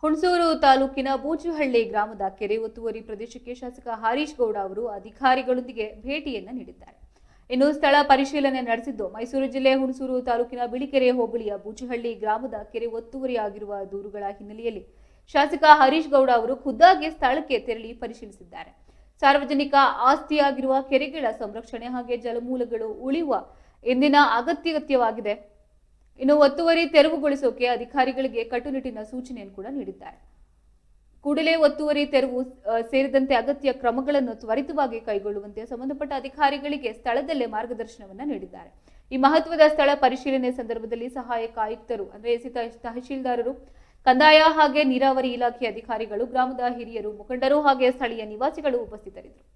ಹುಣಸೂರು ತಾಲೂಕಿನ ಬೂಚುಹಳ್ಳಿ ಗ್ರಾಮದ ಕೆರೆ ಒತ್ತುವರಿ ಪ್ರದೇಶಕ್ಕೆ ಶಾಸಕ ಹರೀಶ್ ಗೌಡ ಅವರು ಅಧಿಕಾರಿಗಳೊಂದಿಗೆ ಭೇಟಿಯನ್ನ ನೀಡಿದ್ದಾರೆ. ಇನ್ನು ಸ್ಥಳ ಪರಿಶೀಲನೆ ನಡೆಸಿದ್ದು ಮೈಸೂರು ಜಿಲ್ಲೆ ಹುಣಸೂರು ತಾಲೂಕಿನ ಬಿಳಿಕೆರೆ ಹೋಬಳಿಯ ಬೂಚುಹಳ್ಳಿ ಗ್ರಾಮದ ಕೆರೆ ಒತ್ತುವರಿಯಾಗಿರುವ ದೂರುಗಳ ಹಿನ್ನೆಲೆಯಲ್ಲಿ ಶಾಸಕ ಹರೀಶ್ ಗೌಡ ಅವರು ಖುದ್ದಾಗಿ ಸ್ಥಳಕ್ಕೆ ತೆರಳಿ ಪರಿಶೀಲಿಸಿದ್ದಾರೆ. ಸಾರ್ವಜನಿಕ ಆಸ್ತಿಯಾಗಿರುವ ಕೆರೆಗಳ ಸಂರಕ್ಷಣೆ ಹಾಗೆ ಜಲಮೂಲಗಳು ಉಳಿಯುವ ಇಂದಿನ ಅಗತ್ಯವಾಗಿದೆ. ಇನ್ನು ಒತ್ತುವರಿ ತೆರವುಗೊಳಿಸೋಕೆ ಅಧಿಕಾರಿಗಳಿಗೆ ಕಟ್ಟುನಿಟ್ಟಿನ ಸೂಚನೆಯನ್ನು ಕೂಡ ನೀಡಿದ್ದಾರೆ. ಕೂಡಲೇ ಒತ್ತುವರಿ ತೆರವು ಸೇರಿದಂತೆ ಅಗತ್ಯ ಕ್ರಮಗಳನ್ನು ತ್ವರಿತವಾಗಿ ಕೈಗೊಳ್ಳುವಂತೆ ಸಂಬಂಧಪಟ್ಟ ಅಧಿಕಾರಿಗಳಿಗೆ ಸ್ಥಳದಲ್ಲೇ ಮಾರ್ಗದರ್ಶನವನ್ನ ನೀಡಿದ್ದಾರೆ. ಈ ಮಹತ್ವದ ಸ್ಥಳ ಪರಿಶೀಲನೆ ಸಂದರ್ಭದಲ್ಲಿ ಸಹಾಯಕ ಆಯುಕ್ತರು ಅಂದ್ರೆ ತಹಶೀಲ್ದಾರರು, ಕಂದಾಯ ಹಾಗೆ ನೀರಾವರಿ ಇಲಾಖೆ ಅಧಿಕಾರಿಗಳು, ಗ್ರಾಮದ ಹಿರಿಯರು, ಮುಖಂಡರು ಹಾಗೆ ಸ್ಥಳೀಯ ನಿವಾಸಿಗಳು ಉಪಸ್ಥಿತರಿದ್ದರು.